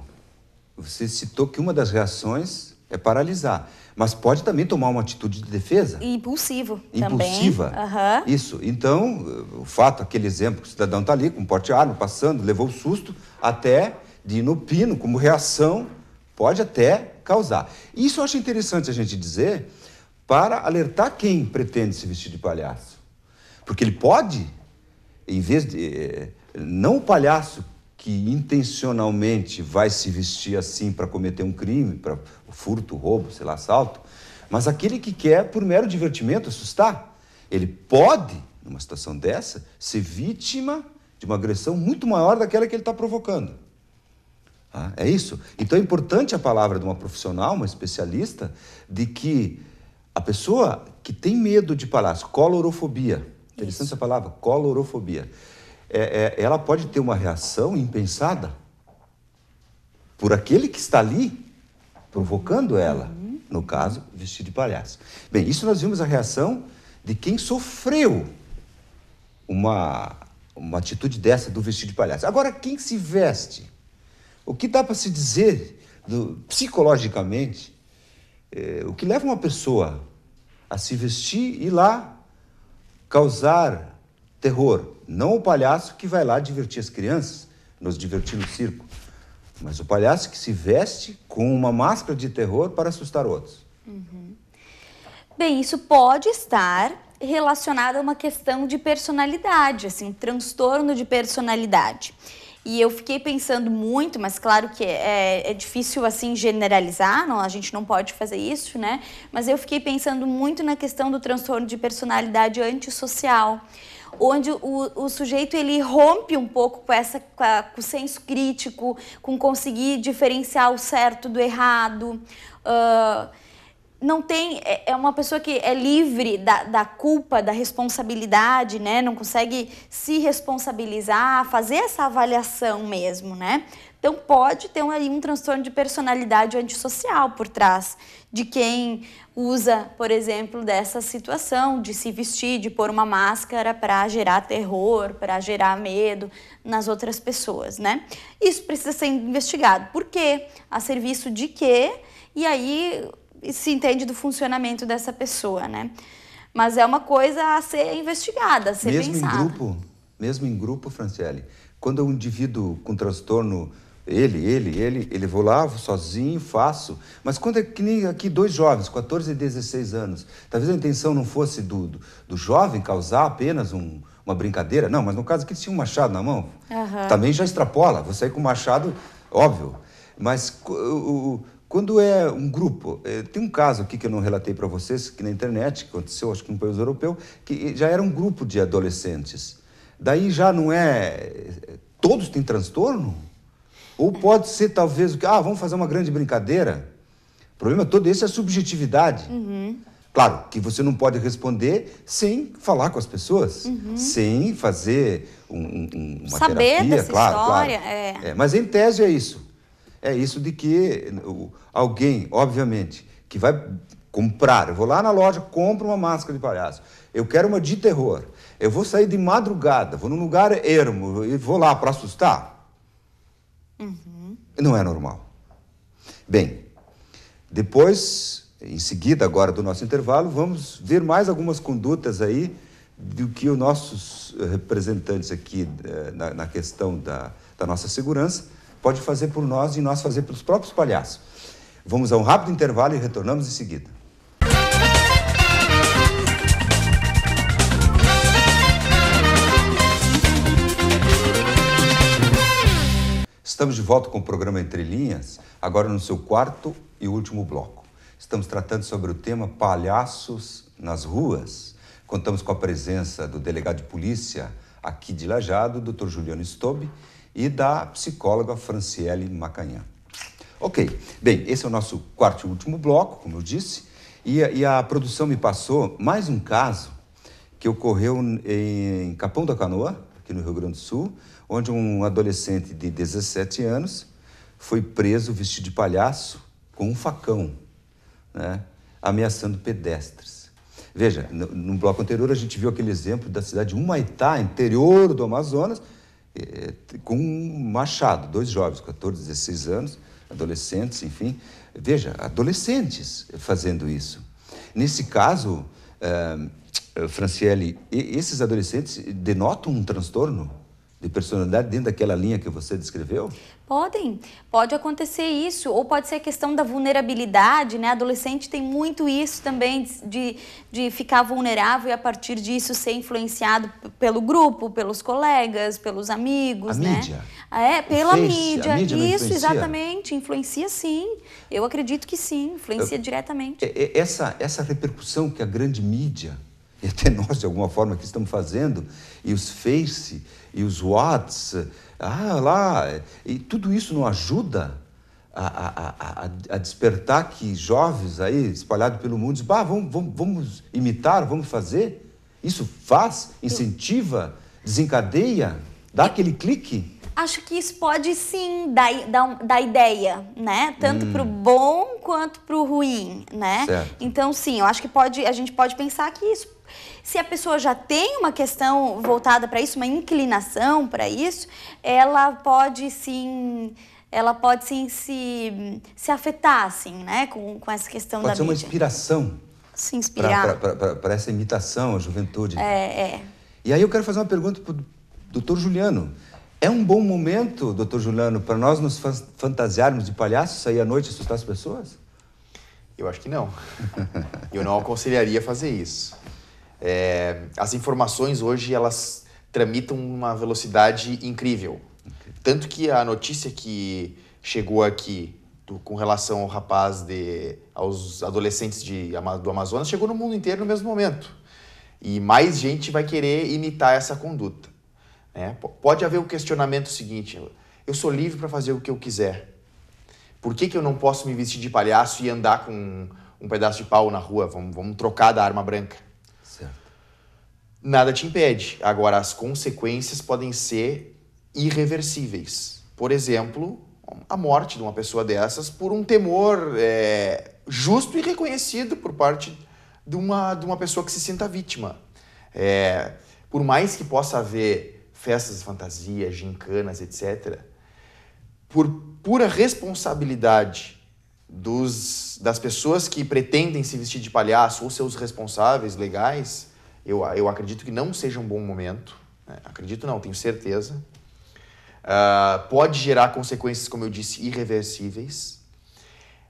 você citou que uma das reações é paralisar, mas pode também tomar uma atitude de defesa. Impulsiva. Uhum. Isso. Então, o fato, aquele exemplo que o cidadão está ali com um porte de arma, passando, levou o susto, até de ir no pino, como reação, pode até causar. Isso eu acho interessante a gente dizer para alertar quem pretende se vestir de palhaço. Porque ele pode, em vez de... não o palhaço que intencionalmente vai se vestir assim para cometer um crime, para furto, roubo, sei lá, assalto, mas aquele que quer, por mero divertimento, assustar. Ele pode, numa situação dessa, ser vítima de uma agressão muito maior daquela que ele está provocando. É isso. Então é importante a palavra de uma profissional, uma especialista, de que a pessoa que tem medo de palhaço, colorofobia, interessante essa palavra, colorofobia, ela pode ter uma reação impensada por aquele que está ali provocando ela, no caso, vestir de palhaço. Bem, isso nós vimos a reação de quem sofreu uma atitude dessa do vestir de palhaço. Agora, quem se veste? O que dá para se dizer psicologicamente, o que leva uma pessoa a se vestir e lá causar terror? Não o palhaço que vai lá divertir as crianças, nos divertir no circo, mas o palhaço que se veste com uma máscara de terror para assustar outros. Bem, isso pode estar relacionado a uma questão de personalidade, assim, um transtorno de personalidade. E eu fiquei pensando muito, mas claro que é difícil assim generalizar, não, a gente não pode fazer isso, né? Mas eu fiquei pensando muito na questão do transtorno de personalidade antissocial, onde o sujeito ele rompe um pouco com o senso crítico, com conseguir diferenciar o certo do errado. Não tem, é uma pessoa que é livre da culpa, da responsabilidade, né? Não consegue se responsabilizar, fazer essa avaliação mesmo, né? Então pode ter aí um transtorno de personalidade antissocial por trás de quem usa, por exemplo, dessa situação de se vestir, de pôr uma máscara para gerar terror, para gerar medo nas outras pessoas, né? Isso precisa ser investigado. Por quê? A serviço de quê? E aí se entende do funcionamento dessa pessoa, né? Mas é uma coisa a ser investigada, a ser pensada. Mesmo em grupo, Franciele, quando um indivíduo com transtorno, ele vou lá, vou sozinho, faço, mas quando é que nem aqui dois jovens, 14 e 16 anos, talvez a intenção não fosse do jovem causar apenas uma brincadeira, não, mas no caso aqui eles tinham um machado na mão, também já extrapola, vou sair com o machado, óbvio, mas quando é um grupo, tem um caso aqui que eu não relatei para vocês, que na internet, que aconteceu, acho que no país europeu, que já era um grupo de adolescentes. Daí já não é... Todos têm transtorno? Ou pode ser talvez o que... vamos fazer uma grande brincadeira? O problema todo esse é a subjetividade. Claro, que você não pode responder sem falar com as pessoas, sem fazer uma saber terapia. Dessa história. Claro. Mas em tese é isso. É isso de que alguém, obviamente, que vai comprar, eu vou lá na loja, compro uma máscara de palhaço, eu quero uma de terror, eu vou sair de madrugada, vou num lugar ermo e vou lá para assustar. Não é normal. Bem, depois, em seguida agora do nosso intervalo, vamos ver mais algumas condutas aí do que os nossos representantes aqui na questão da nossa segurança pode fazer por nós e nós fazer pelos próprios palhaços. Vamos a um rápido intervalo e retornamos em seguida. Estamos de volta com o programa Entre Linhas, agora no seu quarto e último bloco. Estamos tratando sobre o tema palhaços nas ruas. Contamos com a presença do delegado de polícia aqui de Lajeado, Dr. Juliano Stobi, e da psicóloga Franciele Macanhã. Ok, bem, esse é o nosso quarto e último bloco, como eu disse, e a produção me passou mais um caso que ocorreu em Capão da Canoa, aqui no Rio Grande do Sul, onde um adolescente de 17 anos foi preso vestido de palhaço com um facão, né, ameaçando pedestres. Veja, no bloco anterior a gente viu aquele exemplo da cidade de Humaitá, interior do Amazonas, com um machado, 2 jovens, 14, 16 anos, adolescentes, enfim. Veja, adolescentes fazendo isso. Nesse caso, Franciele, esses adolescentes denotam um transtorno de personalidade dentro daquela linha que você descreveu? Pode acontecer isso, ou pode ser a questão da vulnerabilidade, né? Adolescente tem muito isso também, de ficar vulnerável e a partir disso ser influenciado pelo grupo, pelos colegas, pelos amigos, né? Mídia. Pela mídia. A mídia não Isso, influencia? exatamente, influencia sim. Eu acredito que sim, influencia diretamente. Essa repercussão que a grande mídia, e até nós de alguma forma que estamos fazendo, e os Face, e os Whats, e tudo isso não ajuda a despertar que jovens aí espalhados pelo mundo dizem, vamos imitar, vamos fazer? Isso faz, incentiva, desencadeia, dá aquele clique? Acho que isso pode sim dar ideia, né? Tanto para o bom quanto para o ruim, né? Certo. Então, sim, eu acho que a gente pode pensar que isso, se a pessoa já tem uma questão voltada para isso, uma inclinação para isso, ela pode sim se afetar, assim, né? Com essa questão da mídia. Pode ser uma inspiração. Se inspirar. Para essa imitação, a juventude. É. E aí eu quero fazer uma pergunta para o doutor Juliano. É um bom momento, doutor Juliano, para nós nos fantasiarmos de palhaço, sair à noite e assustar as pessoas? Eu acho que não. Eu não aconselharia fazer isso. As informações hoje, elas tramitam uma velocidade incrível. Tanto que a notícia que chegou aqui com relação ao aos adolescentes do Amazonas chegou no mundo inteiro no mesmo momento. E mais gente vai querer imitar essa conduta. Pode haver o questionamento seguinte: eu sou livre para fazer o que eu quiser. Por que eu não posso me vestir de palhaço e andar com um pedaço de pau na rua? Vamos trocar da arma branca. Certo. Nada te impede. Agora, as consequências podem ser irreversíveis. Por exemplo, a morte de uma pessoa dessas por um temor justo e reconhecido por parte de uma pessoa que se sinta vítima. Por mais que possa haver festas de fantasia, gincanas, etc., por pura responsabilidade das pessoas que pretendem se vestir de palhaço ou seus responsáveis legais, eu acredito que não seja um bom momento. Acredito não, tenho certeza. Pode gerar consequências, como eu disse, irreversíveis.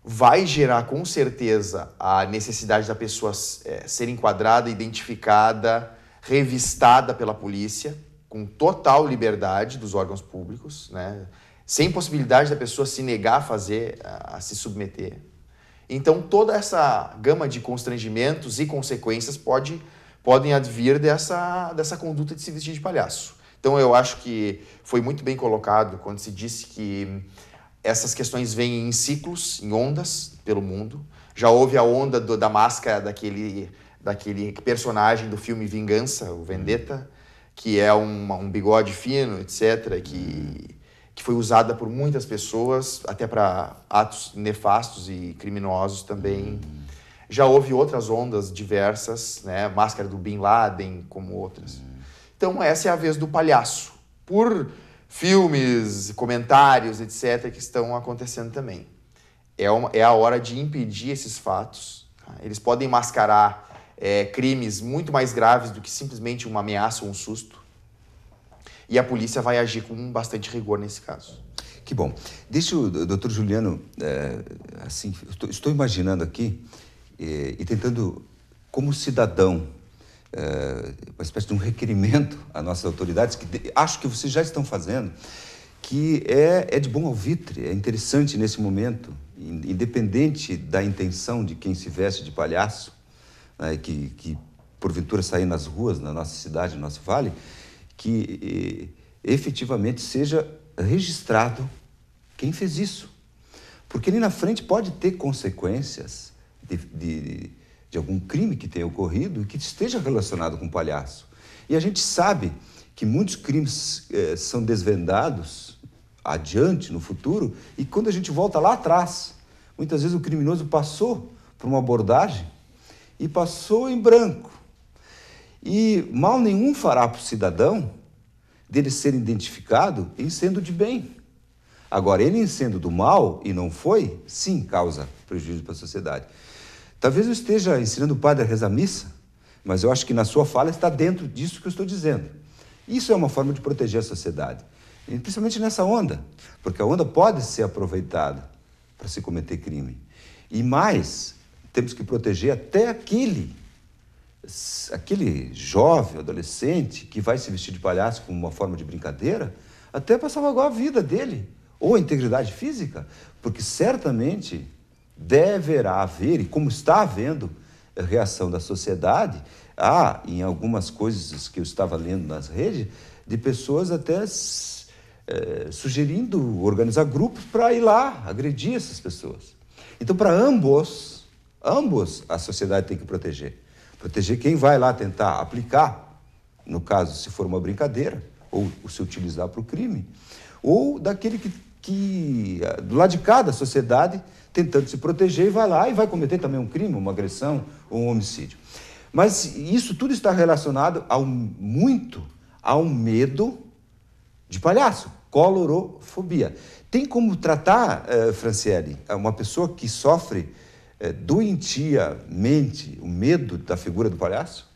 Vai gerar, com certeza, a necessidade da pessoa ser enquadrada, identificada, revistada pela polícia, com total liberdade dos órgãos públicos, né? Sem possibilidade da pessoa se negar a se submeter. Então, toda essa gama de constrangimentos e consequências podem advir dessa conduta de se vestir de palhaço. Então, eu acho que foi muito bem colocado quando se disse que essas questões vêm em ciclos, em ondas pelo mundo. Já houve a onda da máscara daquele personagem do filme Vingança, o Vendetta, que é um bigode fino, etc., que foi usada por muitas pessoas, até para atos nefastos e criminosos também. Já houve outras ondas diversas, né? Máscara do Bin Laden, como outras. Então, essa é a vez do palhaço, filmes, comentários, etc., que estão acontecendo também. É a hora de impedir esses fatos. Tá? Eles podem mascarar crimes muito mais graves do que simplesmente uma ameaça ou um susto. E a polícia vai agir com bastante rigor nesse caso. Que bom. Deixa o doutor Juliano, estou imaginando aqui e tentando, como cidadão, uma espécie de um requerimento às nossas autoridades, que acho que vocês já estão fazendo, que é de bom alvitre, é interessante nesse momento, em independente da intenção de quem se veste de palhaço, né, que porventura sair nas ruas, na nossa cidade, no nosso vale, que efetivamente seja registrado quem fez isso. Porque ali na frente pode ter consequências de algum crime que tenha ocorrido e que esteja relacionado com o palhaço. E a gente sabe que muitos crimes são desvendados adiante, no futuro, e quando a gente volta lá atrás, muitas vezes o criminoso passou por uma abordagem e passou em branco. E mal nenhum fará para o cidadão dele ser identificado em sendo de bem. Agora, ele em sendo do mal e não foi, sim, causa prejuízo para a sociedade. Talvez eu esteja ensinando o padre a rezar a missa, mas eu acho que na sua fala está dentro disso que eu estou dizendo. Isso é uma forma de proteger a sociedade, e principalmente nessa onda, porque a onda pode ser aproveitada para se cometer crime. E mais, temos que proteger até aquele jovem, adolescente, que vai se vestir de palhaço como uma forma de brincadeira, até para salvaguardar a vida dele, ou a integridade física, porque certamente deverá haver, e como está havendo, reação da sociedade, em algumas coisas que eu estava lendo nas redes, de pessoas até sugerindo organizar grupos para ir lá agredir essas pessoas. Então, para ambos a sociedade tem que proteger. Proteger quem vai lá tentar aplicar, no caso, se for uma brincadeira, ou se utilizar para o crime, ou daquele que do lado de cá da sociedade, tentando se proteger, e vai lá e vai cometer também um crime, uma agressão ou um homicídio. Mas isso tudo está relacionado muito ao medo de palhaço, colorofobia. Tem como tratar, Franciele, uma pessoa que sofre doentiamente o medo da figura do palhaço?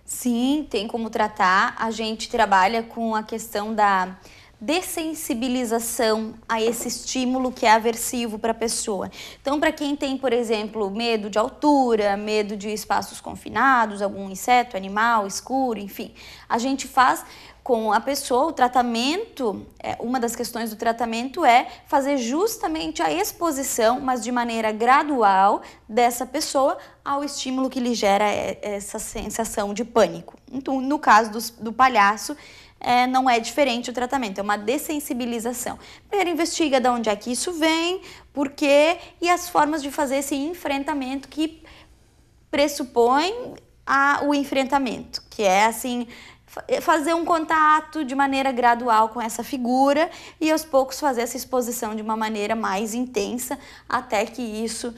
Sim, tem como tratar. A gente trabalha com a questão da dessensibilização a esse estímulo que é aversivo para a pessoa. Então, para quem tem, por exemplo, medo de altura, medo de espaços confinados, algum inseto, animal, escuro, enfim, a gente faz com a pessoa o tratamento. Uma das questões do tratamento é fazer justamente a exposição, mas de maneira gradual, dessa pessoa ao estímulo que lhe gera essa sensação de pânico. Então, no caso do palhaço, não é diferente o tratamento, é uma dessensibilização. Primeiro investiga de onde é que isso vem, por quê, e as formas de fazer esse enfrentamento que pressupõe o enfrentamento, que é assim, fazer um contato de maneira gradual com essa figura e aos poucos fazer essa exposição de uma maneira mais intensa até que isso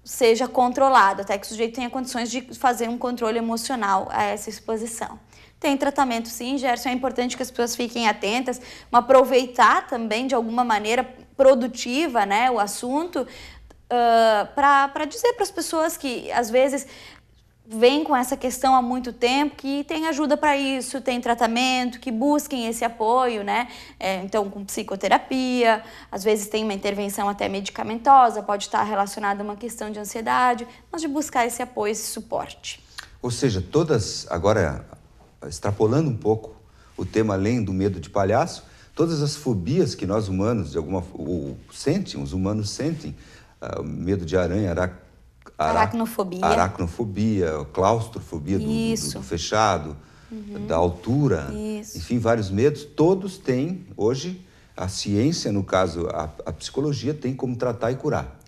seja controlado, até que o sujeito tenha condições de fazer um controle emocional a essa exposição. Tem tratamento sim, Gerson, é importante que as pessoas fiquem atentas, aproveitar também de alguma maneira produtiva, né, o assunto, para dizer para as pessoas que às vezes vêm com essa questão há muito tempo, que tem ajuda para isso, tem tratamento, que busquem esse apoio, né? Então, com psicoterapia, às vezes tem uma intervenção até medicamentosa, pode estar relacionada a uma questão de ansiedade, mas de buscar esse apoio, esse suporte. Ou seja, agora, extrapolando um pouco o tema além do medo de palhaço, todas as fobias que nós humanos, os humanos sentem, medo de aranha, aracnofobia, claustrofobia do fechado, da altura, enfim, vários medos, todos têm, hoje, a ciência, no caso, a psicologia, tem como tratar e curar.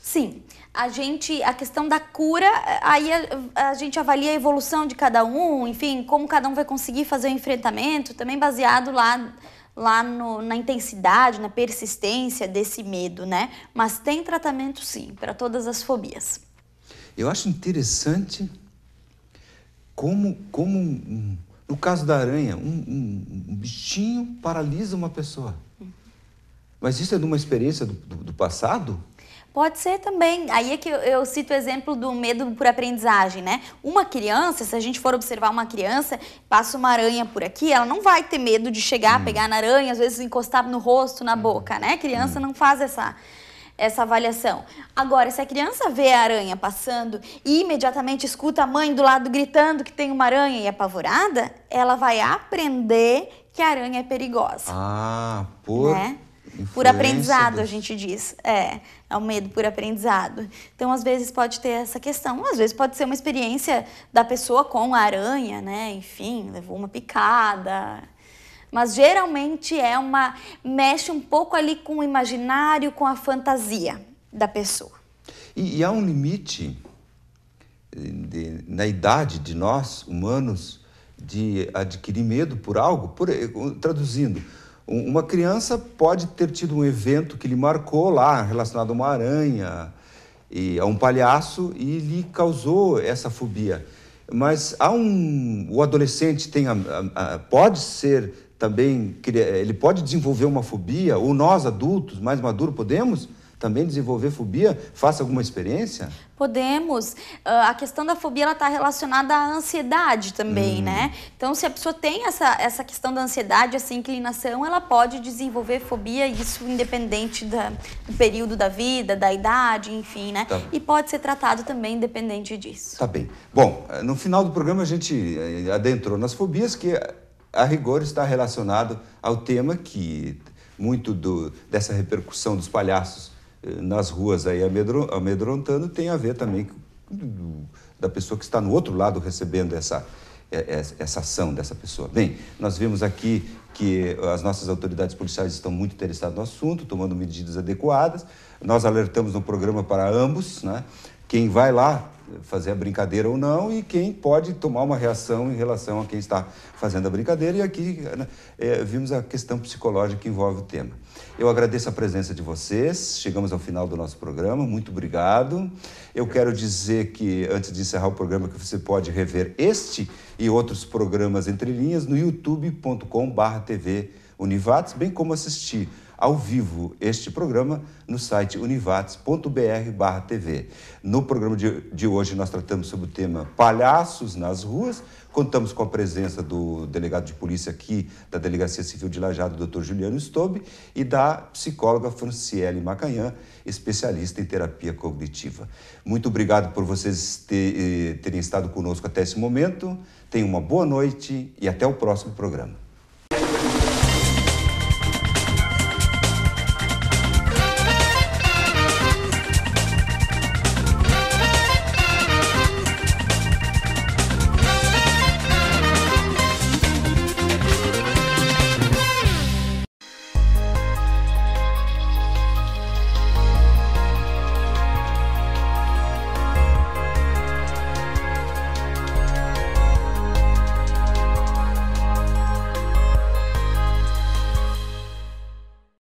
Sim, a questão da cura, aí a gente avalia a evolução de cada um, enfim, como cada um vai conseguir fazer o enfrentamento, também baseado lá na intensidade, na persistência desse medo, né? Mas tem tratamento sim, para todas as fobias. Eu acho interessante como no caso da aranha, um bichinho paralisa uma pessoa. Mas isso é de uma experiência do passado? Pode ser também. Aí é que eu cito o exemplo do medo por aprendizagem, né? Uma criança, se a gente for observar uma criança, passa uma aranha por aqui, ela não vai ter medo de chegar, pegar na aranha, às vezes encostar no rosto, na boca, né? A criança não faz essa avaliação. Agora, se a criança vê a aranha passando e imediatamente escuta a mãe do lado gritando que tem uma aranha e é apavorada, ela vai aprender que a aranha é perigosa. Por por aprendizado, a gente diz. É o medo por aprendizado. Então, às vezes pode ter essa questão. Às vezes pode ser uma experiência da pessoa com a aranha, né? Enfim, levou uma picada. Mas geralmente mexe um pouco ali com o imaginário, com a fantasia da pessoa. E há um limite na idade de nós, humanos, de adquirir medo por algo? Traduzindo, uma criança pode ter tido um evento que lhe marcou lá, relacionado a uma aranha, e a um palhaço, e lhe causou essa fobia. Mas o adolescente pode ser também, ele pode desenvolver uma fobia, ou nós adultos, mais maduros, podemos também desenvolver fobia? Faça alguma experiência? Podemos. A questão da fobia está relacionada à ansiedade também, né? Então, se a pessoa tem essa questão da ansiedade, essa inclinação, ela pode desenvolver fobia, isso independente do período da vida, da idade, enfim, né? Tá. E pode ser tratado também independente disso. Tá bem. Bom, no final do programa a gente adentrou nas fobias, que a rigor está relacionado ao tema que muito dessa repercussão dos palhaços nas ruas aí amedrontando tem a ver também da pessoa que está no outro lado recebendo essa ação dessa pessoa. Bem, nós vimos aqui que as nossas autoridades policiais estão muito interessadas no assunto, tomando medidas adequadas. Nós alertamos no programa para ambos, né? Quem vai lá fazer a brincadeira ou não e quem pode tomar uma reação em relação a quem está fazendo a brincadeira. E aqui vimos a questão psicológica que envolve o tema. Eu agradeço a presença de vocês, chegamos ao final do nosso programa, muito obrigado. Eu quero dizer que, antes de encerrar o programa, que você pode rever este e outros programas Entre Linhas no youtube.com/TV Univates, bem como assistir ao vivo este programa no site univates.br/TV. No programa de hoje nós tratamos sobre o tema palhaços nas ruas. Contamos com a presença do delegado de polícia aqui da Delegacia Civil de Lajeado, Dr. Juliano Stobe, e da psicóloga Franciele Macanhã, especialista em terapia cognitiva. Muito obrigado por vocês terem estado conosco até esse momento. Tenham uma boa noite e até o próximo programa.